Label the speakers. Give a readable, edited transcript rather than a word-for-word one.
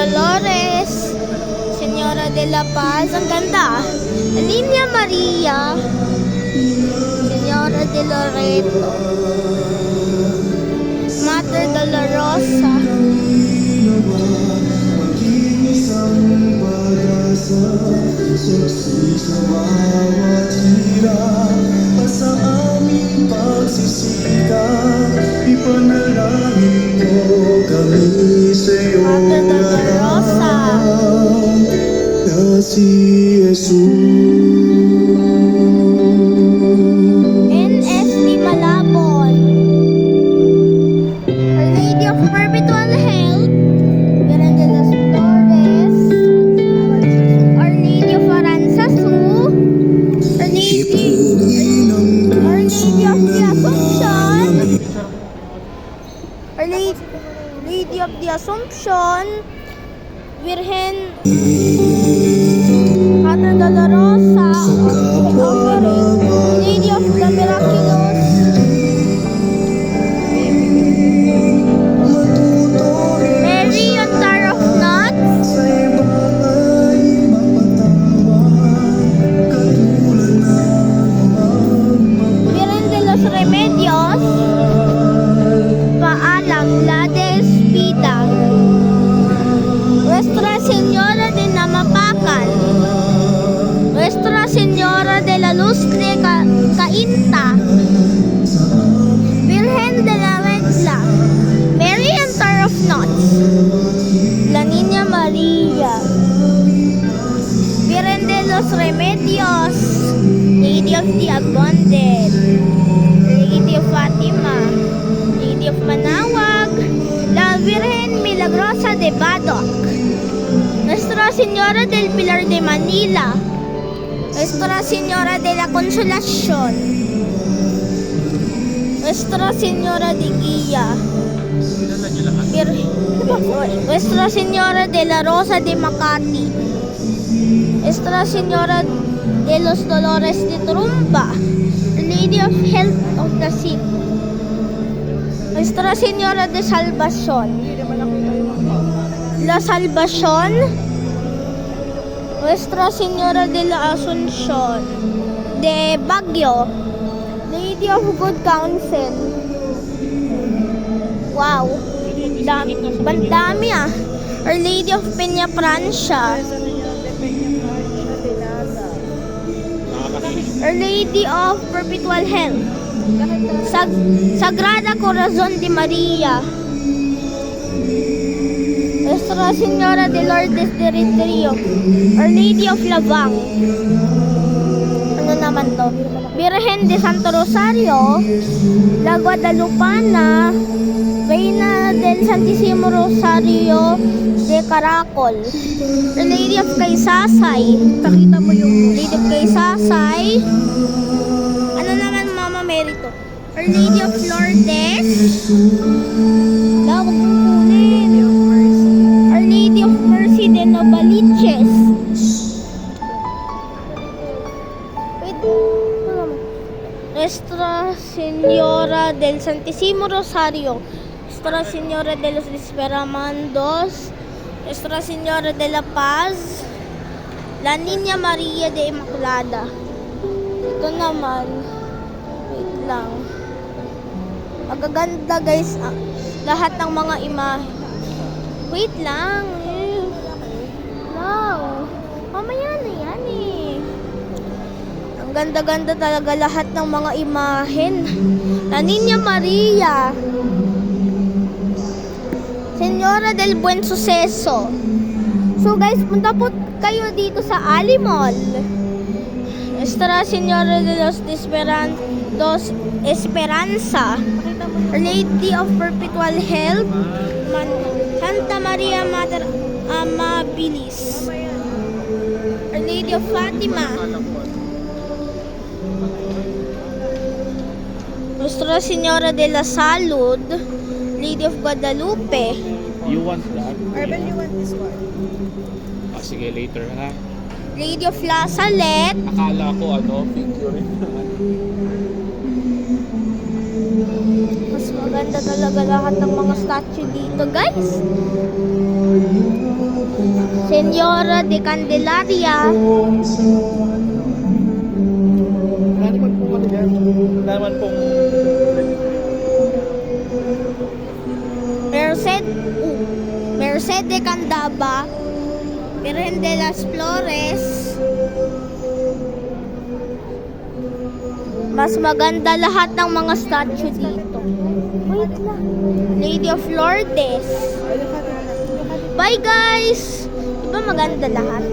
Speaker 1: Dolores, Señora de la Paz, ang ganda. Linya Maria, Señora de Loreto, Mater Dolorosa,
Speaker 2: suksi sa bawat hirap, sa aming pagsisikap, ipanalangin mo kami sa iyong
Speaker 1: Mater Dolorosa,
Speaker 2: na si Jesus.
Speaker 1: NSD Malabon, Our Lady of Perpetual Health, Virgen de las Flores, Our Lady of Aranzazu, Our Lady of the Assumption, Our Lady of the Assumption, Virgen Mater Dolorosa, Lady of the Miraculous, Mary on Tower of Nuts, Virgen de los Remedios, Paalam, La Despida, Nuestra Señora de Namapacal, Nuestra Señora de la Luz de Cainta, Virgen de la Regla, Mary and Tower of Nuts, La Niña María, Virgen de los Remedios, Lady of the Abundant, Lady of Fatima, Lady of Manawag, La Virgen Milagrosa de Badoc, Nuestra Señora del Pilar de Manila, Nuestra Señora de la Consolación, Nuestra Señora de Guía, Nuestra Señora de la Rosa de Makati, Nuestra Señora de los Dolores de Trumba, Lady of Health of the Sick, Nuestra Señora de Salvación, La Salvación, Nuestra Señora de la Asunción de Baguio, Lady of Good Counsel. Wow, bandami ah. Our Lady of Peña Francia, Our Lady of Perpetual Health, Sagrada Corazon de Maria, Nuestra Señora de Lourdes de Retiro, Our Lady of Labang. Ano naman to? Virgen de Santo Rosario, La Guadalupana, Reina del Santísimo Rosario de Caracol, Our Lady of Kaysasay. Pakita mo yung Lady of Kaysasay. Ano naman Mama Merito? Our Lady of Lourdes. Lawag ng kunin. Our Lady of Mercy de Novaliches. Wait. Nuestra Señora del Santísimo Rosario, Nuestra Señora de los Desperamandos, Nuestra Señora de la Paz, La Niña María de Immaculada. Ito naman, wait lang. Magaganda guys, lahat ng mga imahe. Wait lang. Wow. Mamaya na yan eh. Ang ganda-ganda talaga lahat ng mga imahen. La Niña Maria, Señora del Buen Suceso. So guys, punta po kayo dito sa Ali Mall. Nuestra Señora de los Esperanza, Lady of Perpetual Health, Santa Maria Mater Amabilis, Our Lady of Fatima, Nuestra Señora de la Salud, Lady of Guadalupe.
Speaker 3: You want that?
Speaker 4: Urban, you want this one?
Speaker 3: Sige, later ha.
Speaker 1: Lady of La Salette,
Speaker 3: Akala ko figurine.
Speaker 1: mas maganda talaga lahat ng mga statue dito guys. Señora de Candelaria,
Speaker 4: Wala naman pong ano yan. Wala naman pong...
Speaker 1: Merced de Candaba, Virgen de las Flores. Mas maganda lahat ng mga statue dito. Wait lang. Lady of Lourdes. Bye guys! Diba maganda lahat?